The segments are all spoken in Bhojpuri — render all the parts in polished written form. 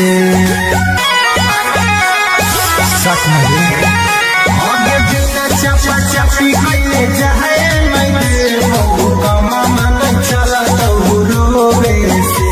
से सच में आगे बिना चपा चपी कइले जाए मैं बहु कमा मन चला तो रोवे से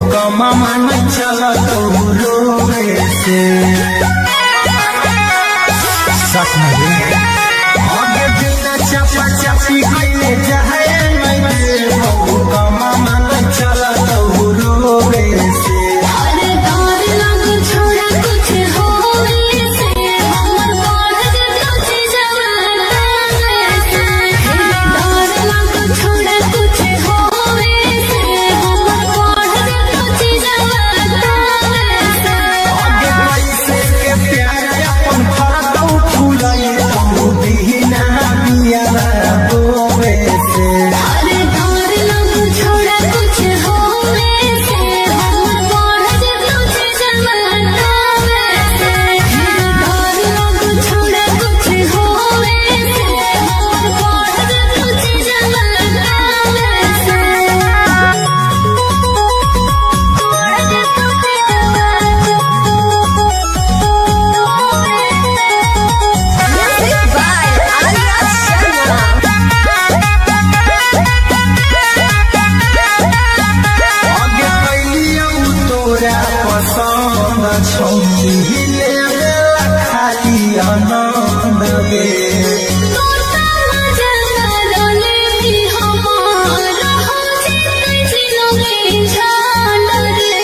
कमा मन चला तो रोवे से। शक नहीं आगे बिना चपा चपी कइले जाए मैं बहु कमा मन चला तो रोवे से अरे डर लग छोड़ा कुछ होवे से हमर बढ़ जतो जवाना से डर लग छोड़ा कुछ होवे से हमर बढ़ जतो जवाना से आगे पैसे के प्यार अपन फरदौ फुलाई तो बिना बिया बोवे से अरे डर लग छोड़ा कुछ होवे से हमर बढ़ जतो जवाना से डर लग छोड़ा कुछ होवे से हमर बढ़ जतो जवाना Music by Arya Sharma. आगे कैलियौ तोरा पसंद छौली ले खाली आनंद गे तोता मजा लेली हमार हो जितै जिलोगे झाल रे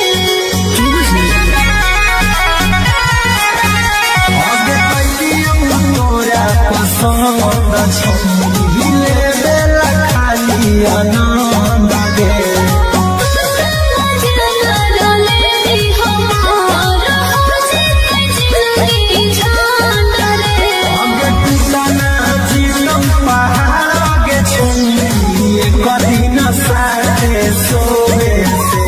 आगे कैलियौ तोरा पसंद छौली ले खाली आनंद गे मजा लेली हमार हो जितै जिलोगे झाल रे आगे टूटना जीतम पहाड़ आगे छौली कदी न साथे सोवे से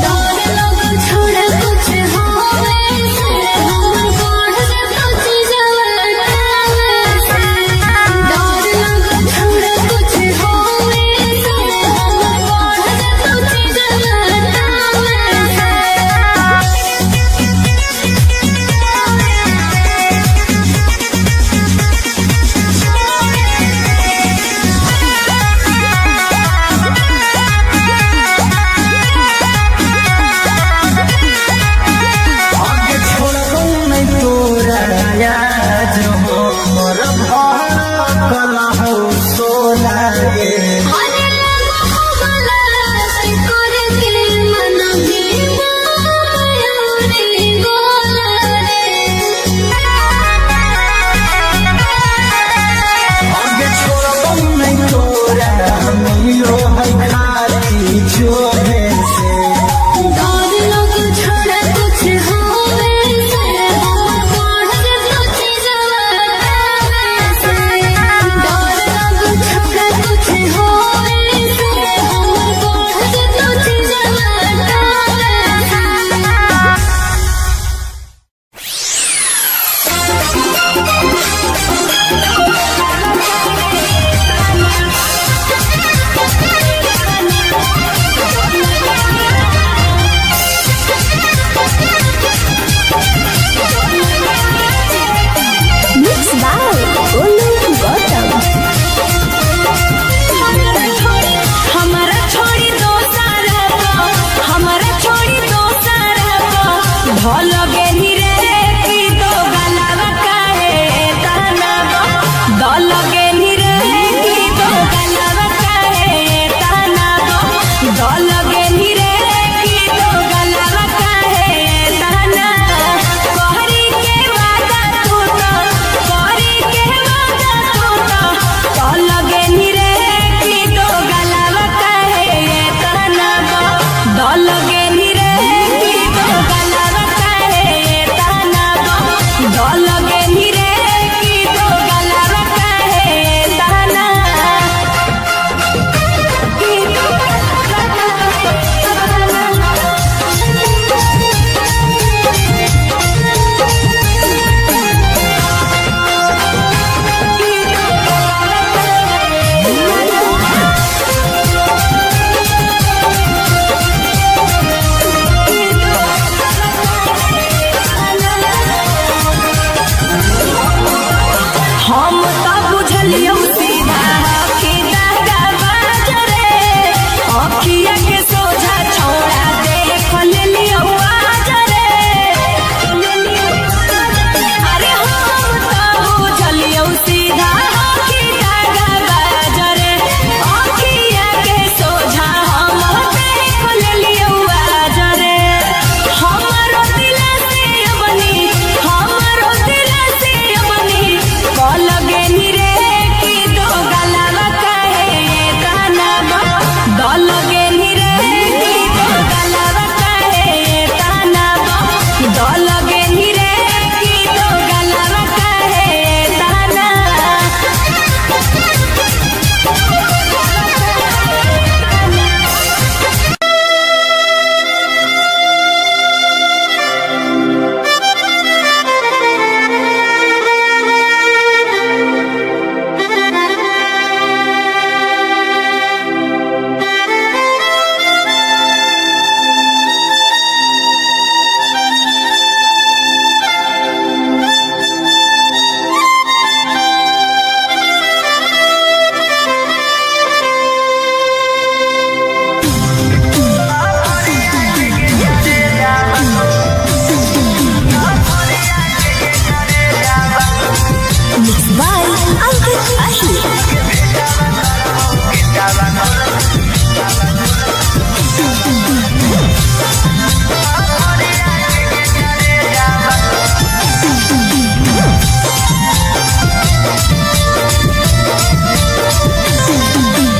डर लग छोड़ा कुछ होवे से हमर बढ़ जतो जवाना से डर लग छोड़ा कुछ होवे से हमर बढ़ जतो जवाना से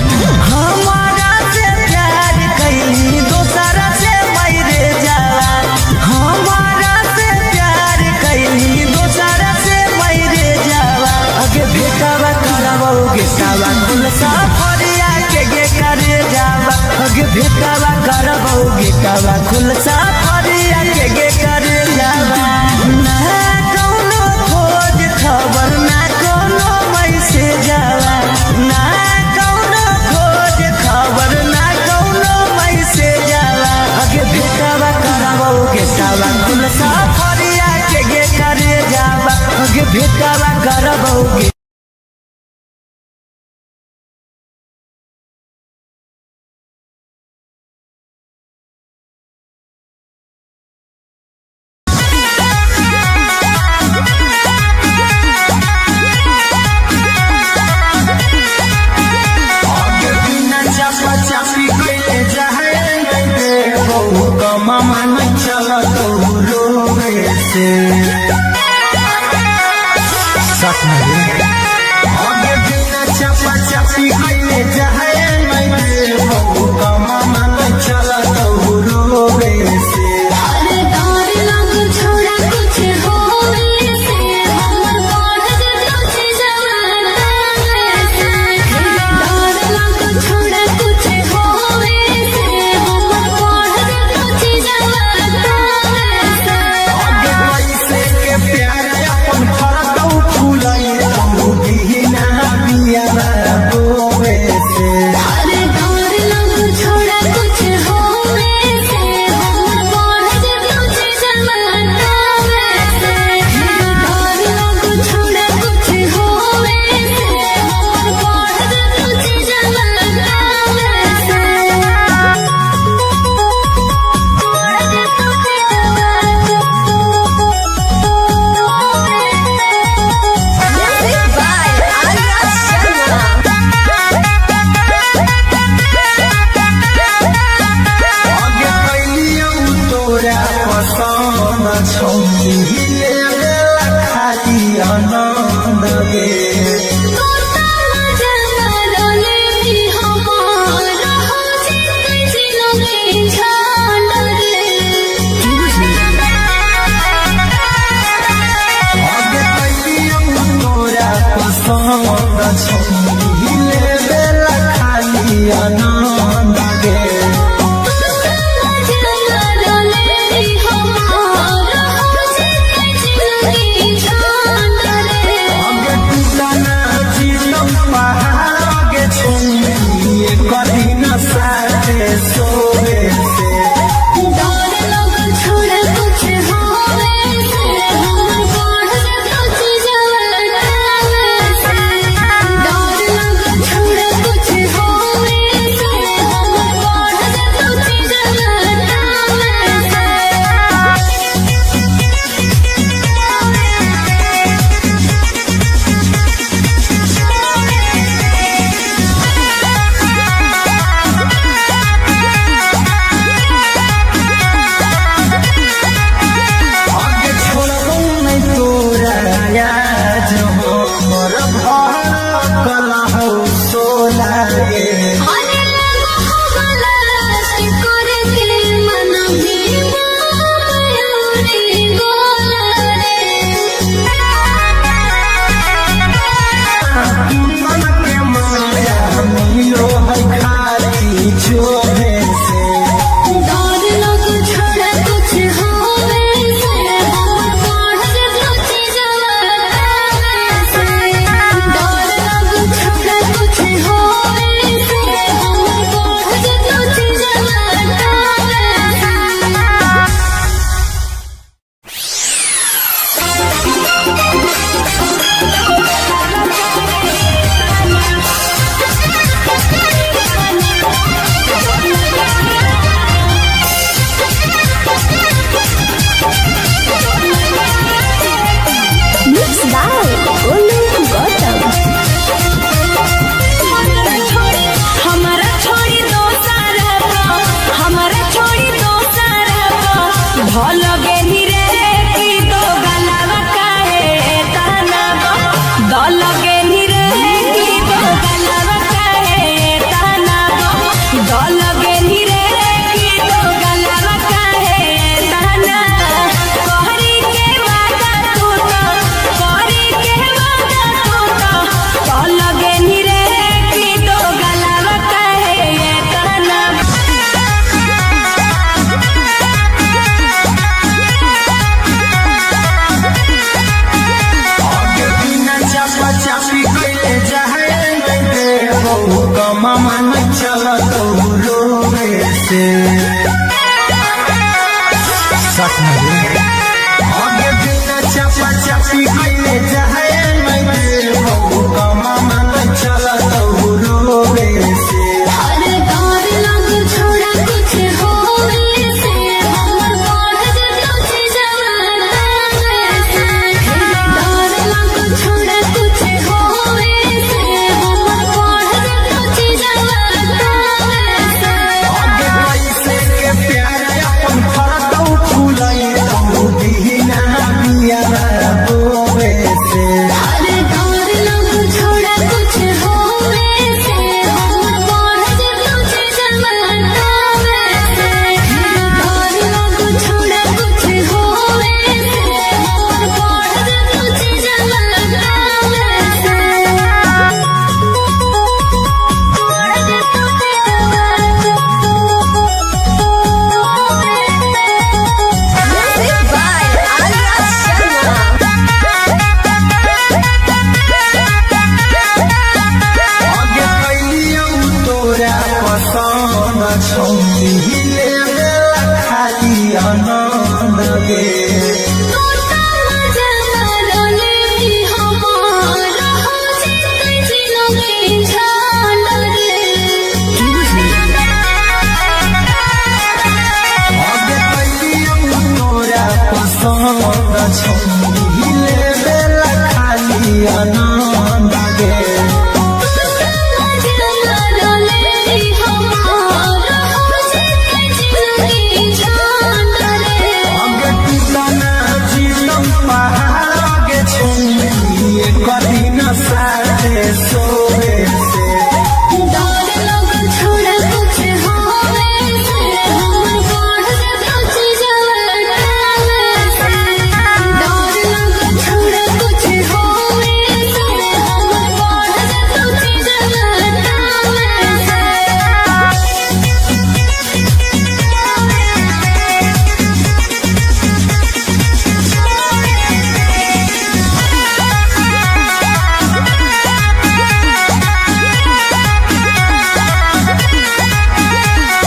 हमारा से प्यार कैली दोसरा से मरे जाला, हमारा से प्यार कैली दोसरा से मरे जाला। आगे भेटावा करबोगे सावा कुल साफरिया के गे करे जावा, आगे भेटावा करबोगे कावा कुल साफरिया के गे करे जावा। ना कौनो खोज खबर ना कौनो मैसेज आवा, ना कौनो खोज खबर ना कौनो मैसेज आवा। आगे भेटावा करबोगे सावा कुल साफरिया के गे करे जावा, आगे भेटावा करबोगे। आगे बिना चापा चापी कैले जाए बहु कमा मन चला तो रोवे से सच में आगे बिना चापा चापी कैले जाए बहु कमा मन चला तो रोवे से अरे डर लग छोड़ा कुछ होवे से हमर बढ़ जतो चीजवा से। डर लग छोड़ा कुछ होवे से हमर बढ़ जतो चीजवा से। आगे कैसे से आगे बिना चपा चपी कइले जाए मैं बहु कमा मन चला तो रोवे से अरे डर लग छोड़ा कुछ होवे से हमर बढ़ जतो छी जवाना से डर लग छोड़ा कुछ होवे से हमर बढ़ जतो छी जवाना से आगे पैसे के प्यार अपन फरतौ फुलाई तो बिना बिया बोवे से अरे डर लग छोड़ा कुछ होवे से हमर बढ़ जतो छी जवाना से डर लग छोड़ा कुछ होवे से हमर बढ़ जतो छी जवाना आगे कइलियो तोरा पसंद छौनी ले खाली आनंद गे आगे कइलियो तोरा पसंद छौनी ले खाली आनंद गे आगे कितना जीवन पहाड़ आगे छौनी कभी न साथे सोवे से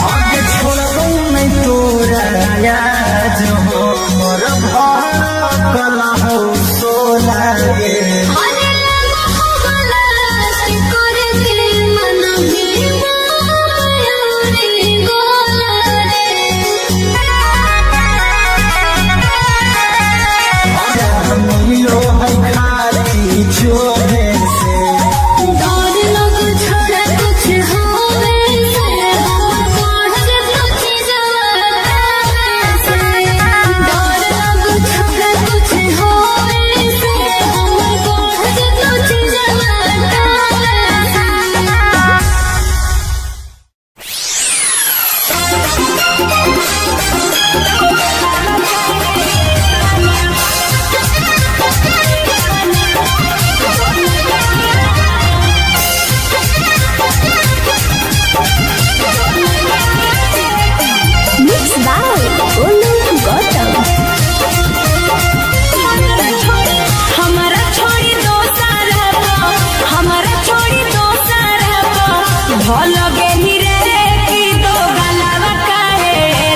आगे छोड़बो नहीं तोरा याद हो मोर भड़कल हो सोला गे मिलो है खाली चोरे से भल गेही रे कि दो गलवा काहे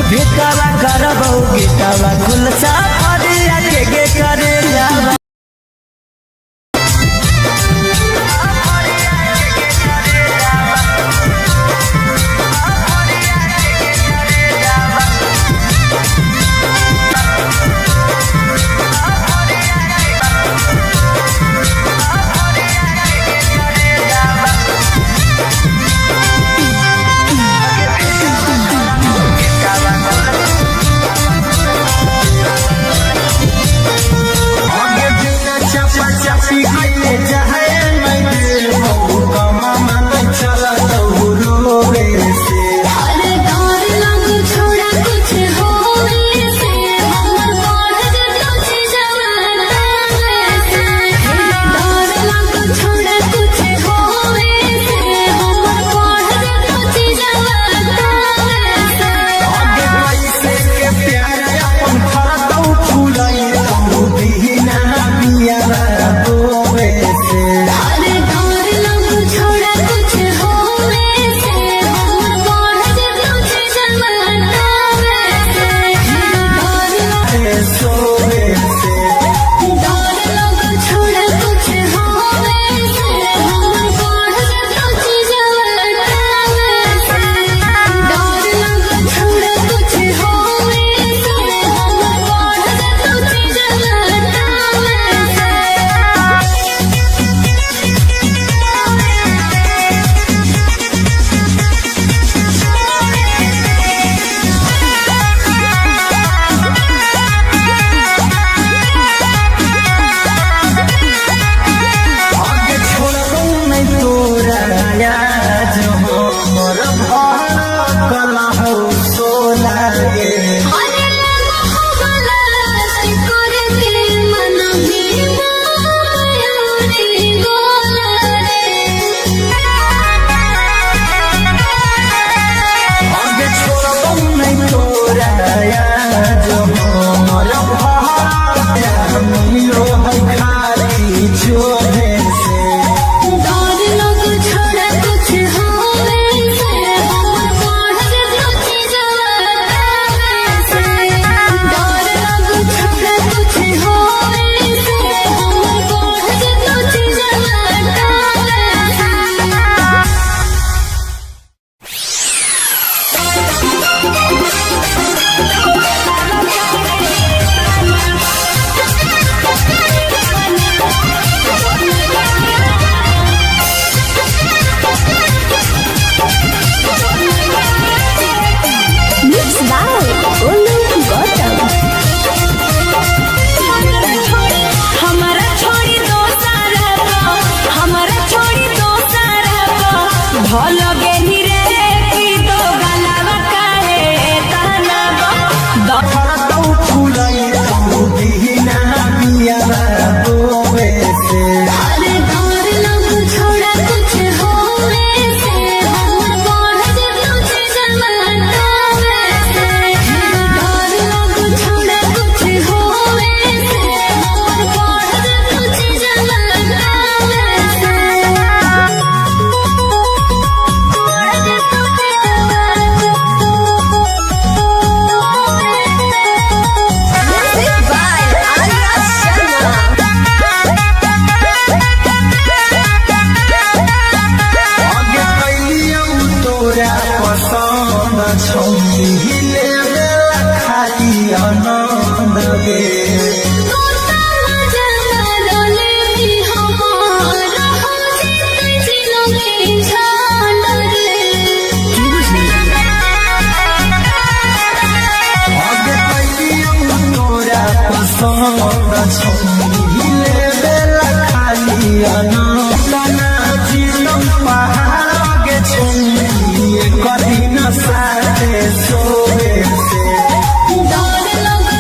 भेटावा करबौ गेटावा खुलसा फरिया के करे जावा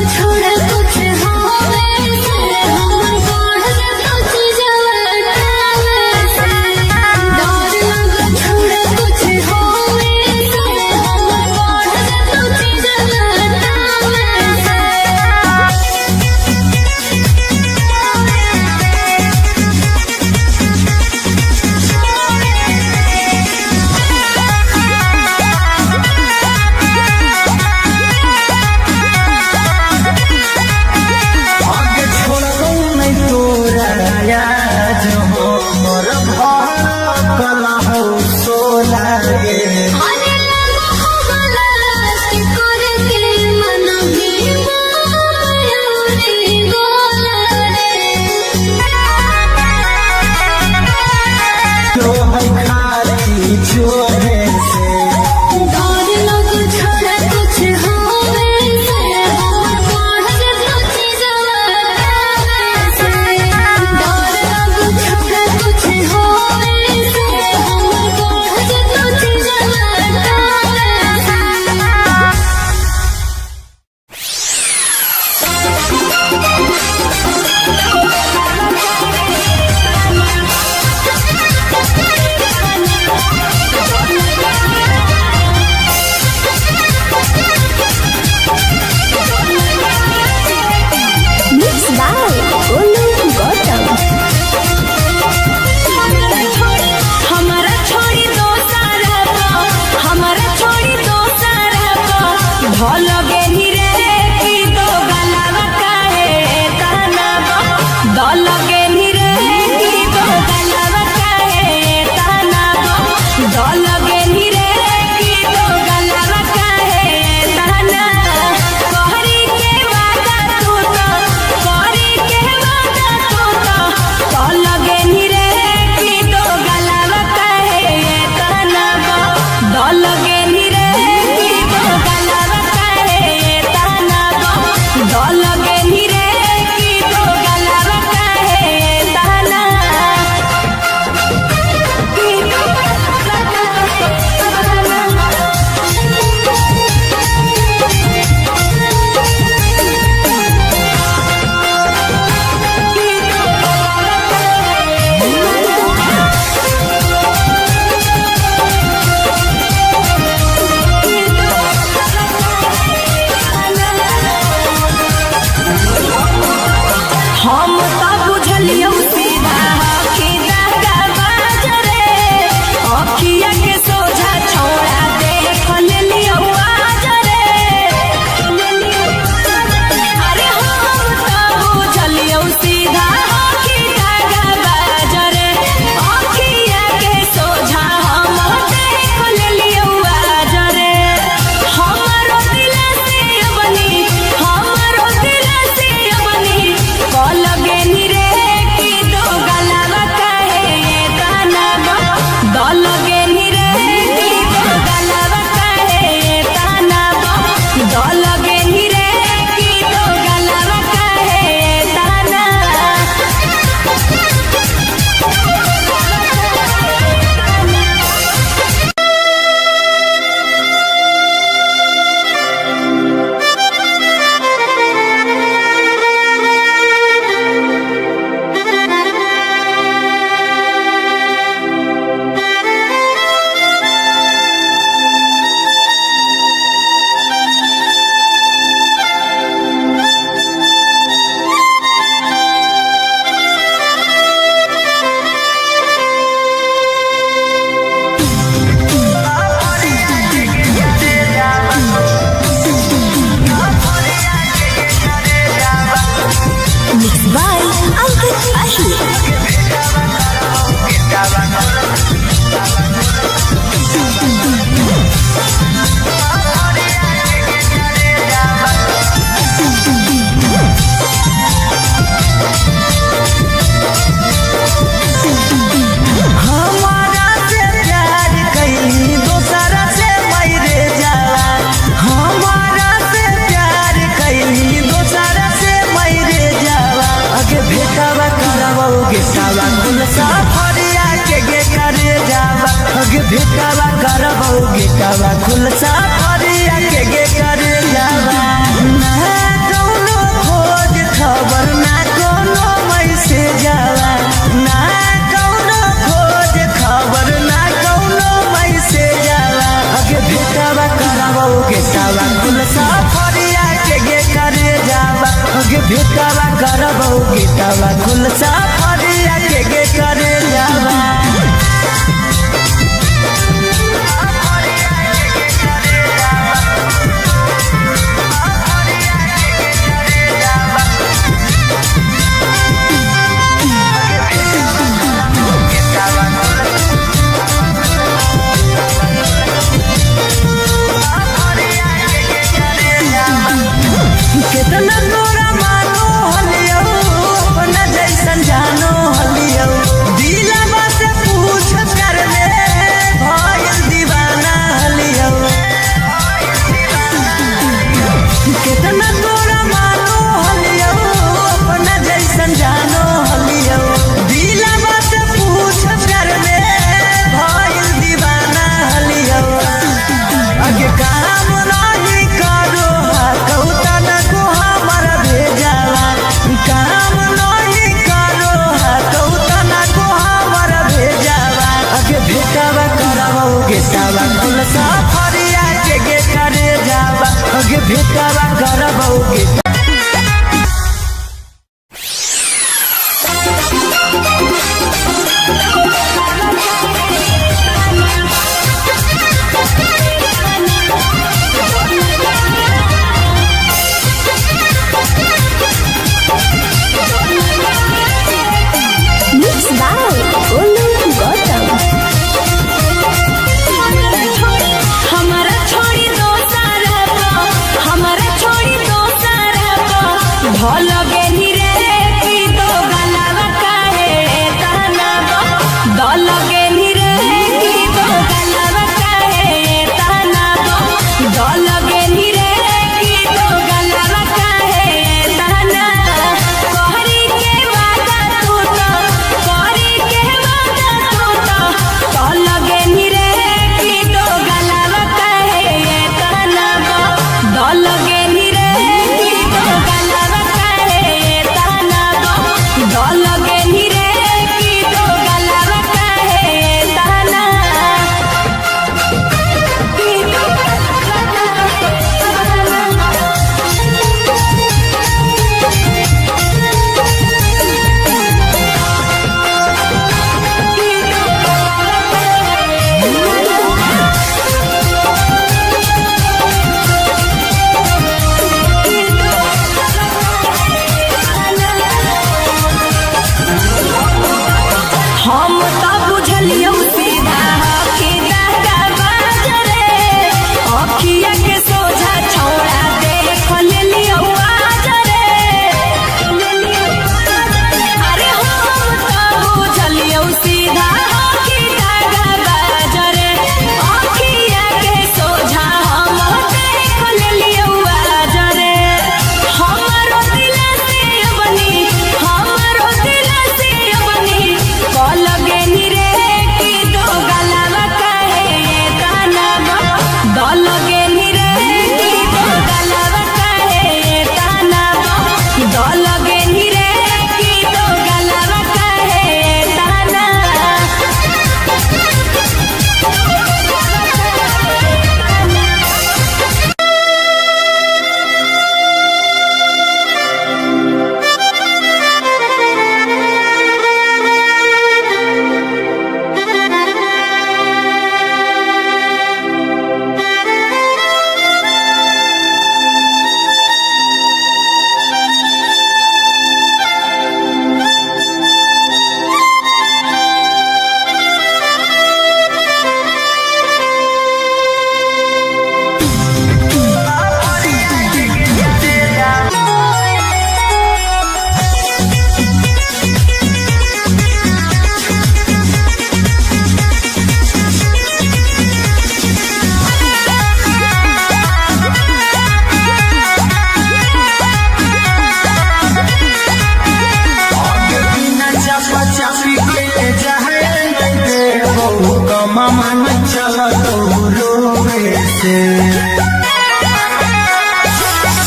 छोड़ कुछ हो गेटावा कुल सफरिया के गे करे जावा अगे भेटावा करबौ गेटावा कुल सफरिया के गे करे जावा कितना तोरा मानो हलियो अपना जैसन जानो हलियो दिलवा से पूछ कर ले भइल दीवाना हलियो कितना तोरा मानो हलियो अपना जैसन जानो हलियो दिलवा से पूछ कर ले भइल दीवाना हलियो अगे काम नहीं करो कहूता काम नहीं करो कहूता ना को हमर भेजावा अगे भेटावा करबौ गेटावा कुल सफरिया के गे करे जावा अगे भेटावा करबौ गेटा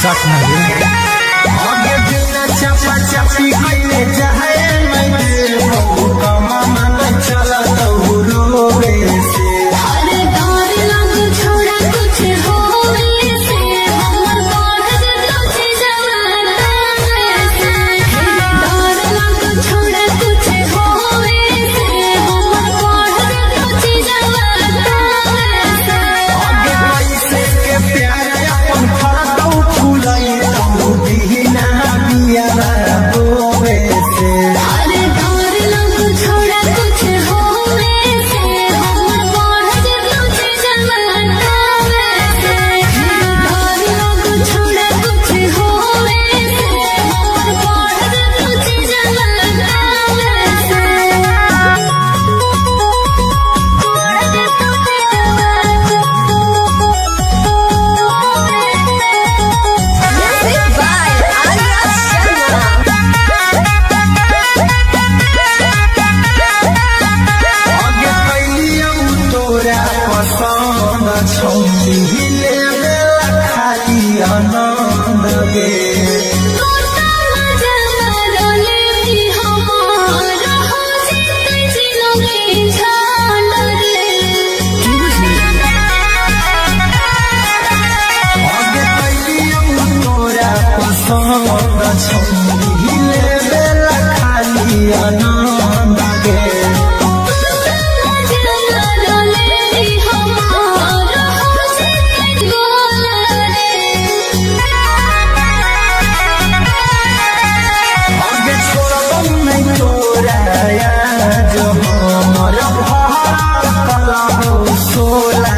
सच में आगे बिना चपा चपी कइले जाए मैं कमा मन चला तो रोवे से अरे डर लग छोड़ा कुछ होवे गे आगे कैलियो तोरा पसंद छौरी लेबेला खाली आनंद गे आगे छोड़ब नहीं तोरा याद हमर भार कलहो सोला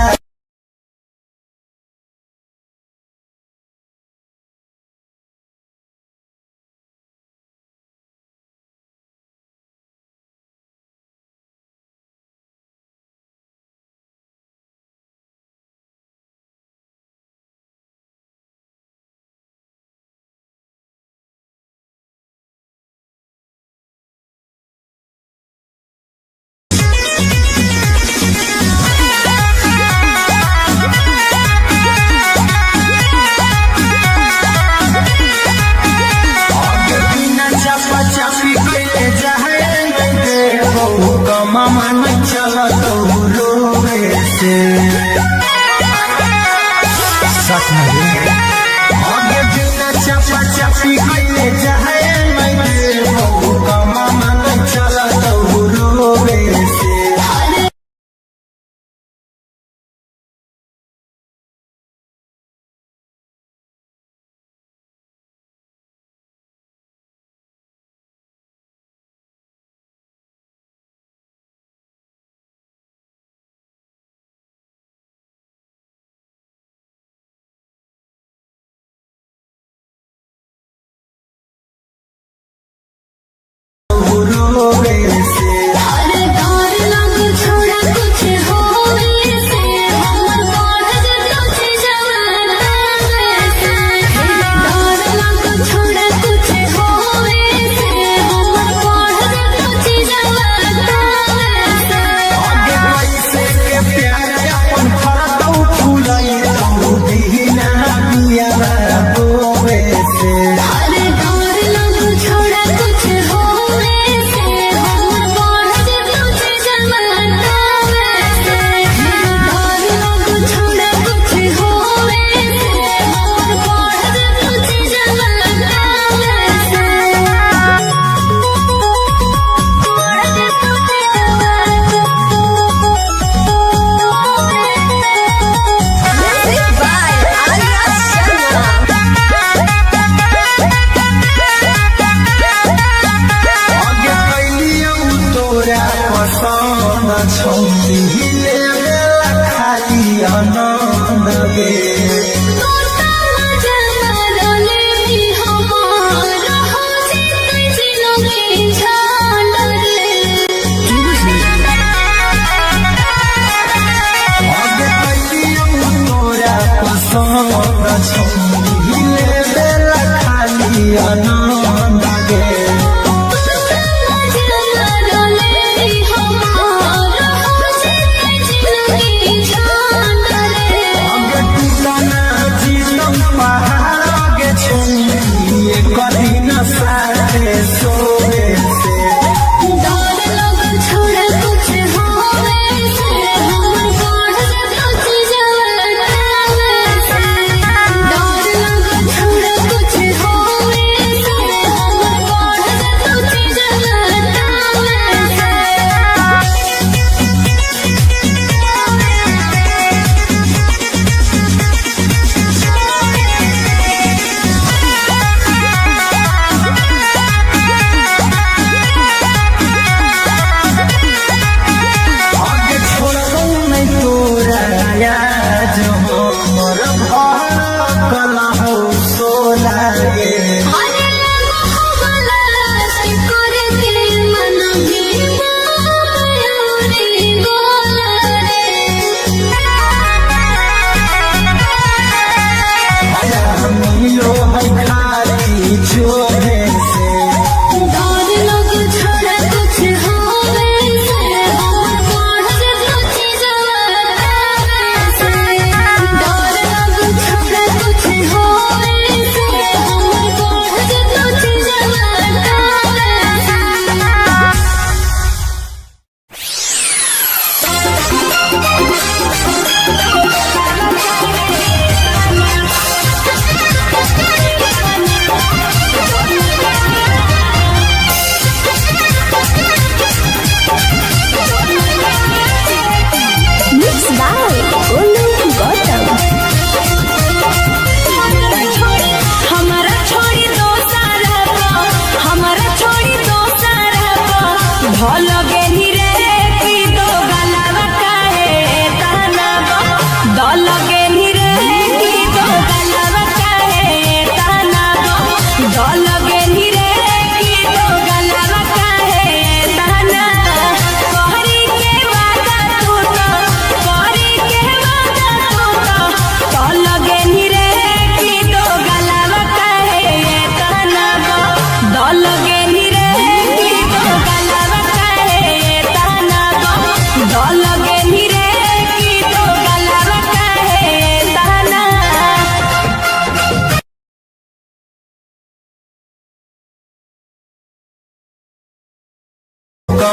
चापी के जाए कमा नहीं चलत रोवे से आगे बिना चापा चापी के जाए कमा नहीं चलत रोवे से रोवे से आगे पैसे के प्यार अपन फरतौ फूलै तौ दीना बिया रोवे से आगे कैलियो तोरा पसंद छौरी लेबेला खाली आनंद गे आगे कैलियो तोरा पसंद छौरी लेबेला खाली आनंद गे आगे टूटना जीतम पहाड़ आगे छुई कभी न साथे सोवे से छोड़ कुछ होवे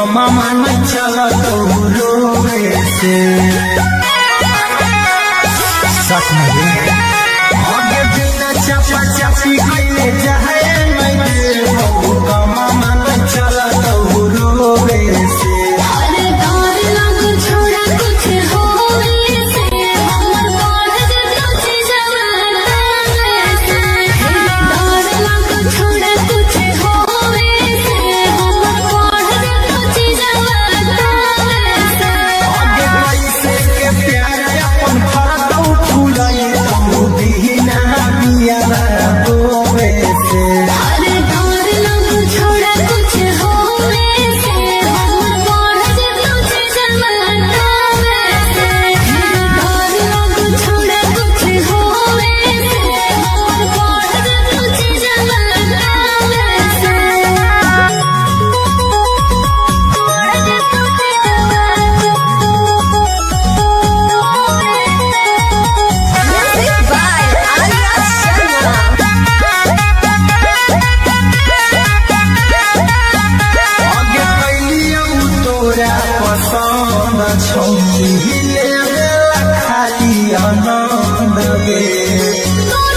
कमा मन चला तो रोवे से सच में आगे बिना चपा चपी कइले जाए मैं बहु कमा मन चला तो रोवे से अरे डर लग छोड़ा कुछ होवे से हमर बढ़ जतो जवाना से डर लग छोड़ा कुछ होवे से हमर बढ़ जतो जवाना से आगे पैसे के प्यार अपन फरदौ फुलाई तो दीना बिया बोवे से अरे डर लग छोड़ा कुछ होवे से हमर बढ़ जतो जवाना से डर लग छोड़ा कुछ होवे से हमर बढ़ जतो जवाना Music by Arya Sharma. आगे कैलियौ तोरा पसंद छौरी लेला खाली आनंद गे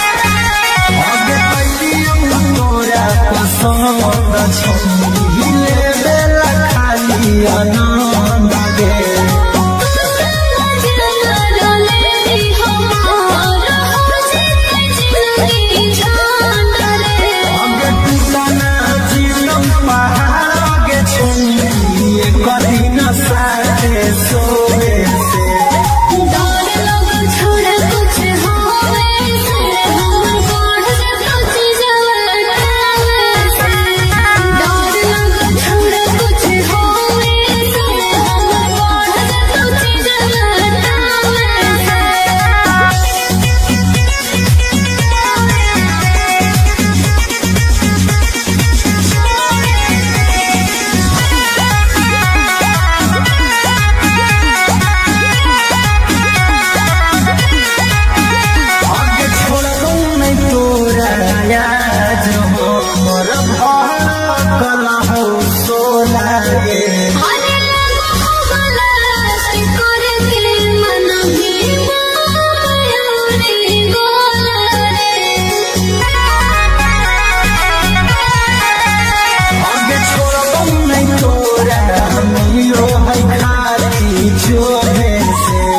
आगे कैलियौ तोरा पसंद छौरी लेला खाली आनंद गे आगे टूटना जीवन पहाड़ आगे छौरी कदी न साथे सोवे से आगे छोड़ो नहीं तोरा याद हमर भड़कल हो सोला गे आगे छोड़ो नहीं तोरा मिलो है खाली जोहे से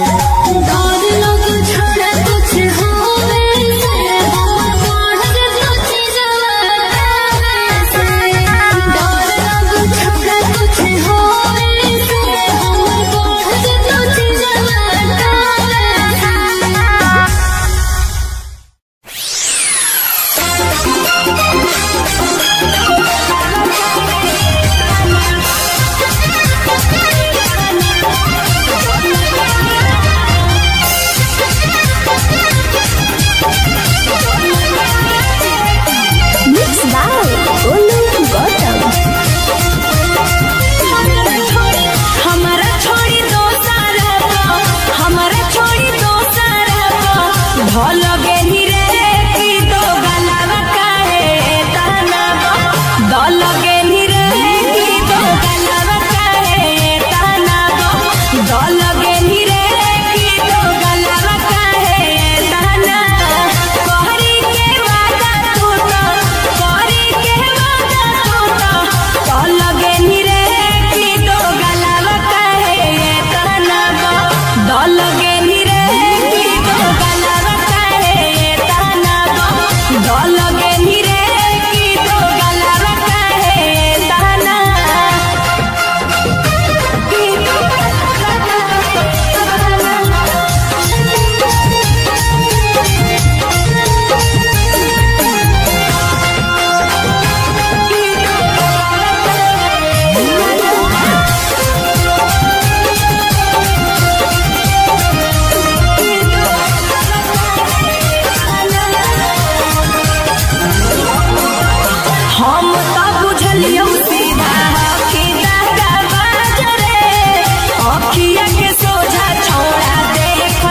अखिया के सोझा छोड़ा देख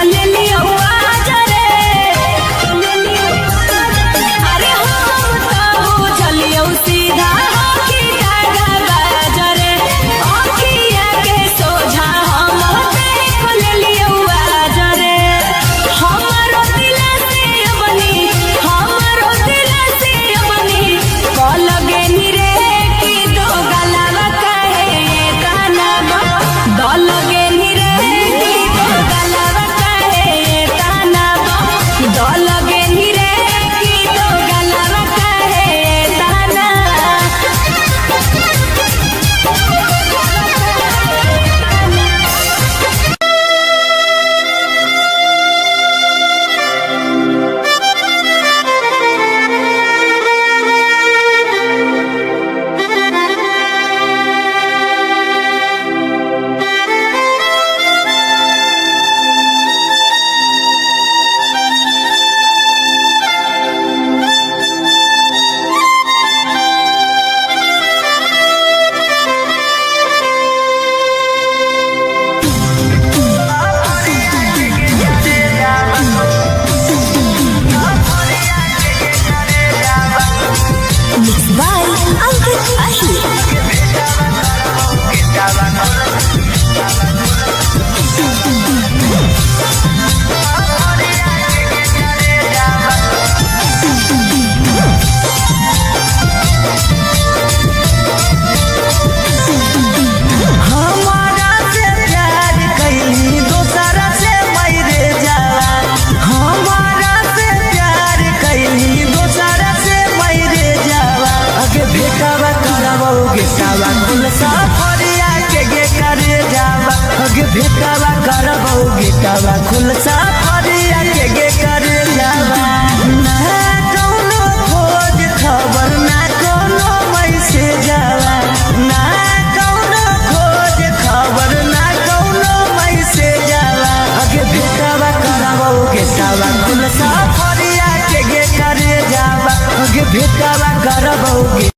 करबौगे सावा कुल सफरिया के गे करे जावा अगे भेटावा करबौगे सावा कुल सफरिया के गे करे जावा ना कौनो खोज खबर ना कौनो मैसेज जावा ना कौनो खोज खबर ना कौनो मैसेज जावा अगे भेटावा करबौगे सावा कुल सफरिया के गे करे जावा अगे भेटावा करबौगे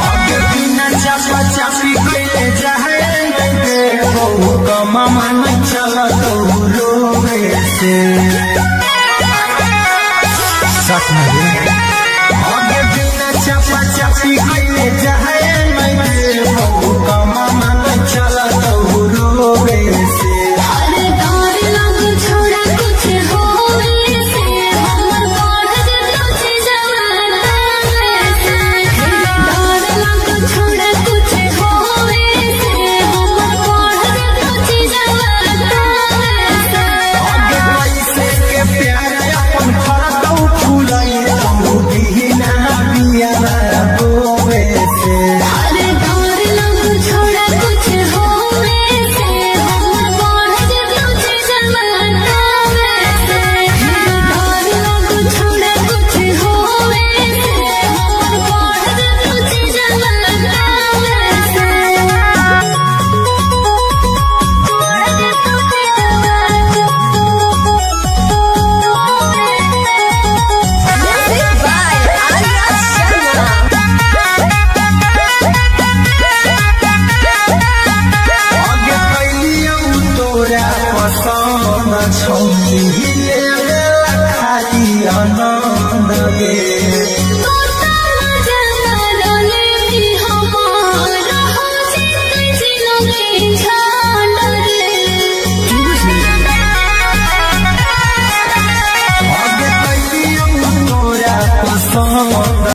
चापा चापी कैले जाए नहीं दे बहु कमा मन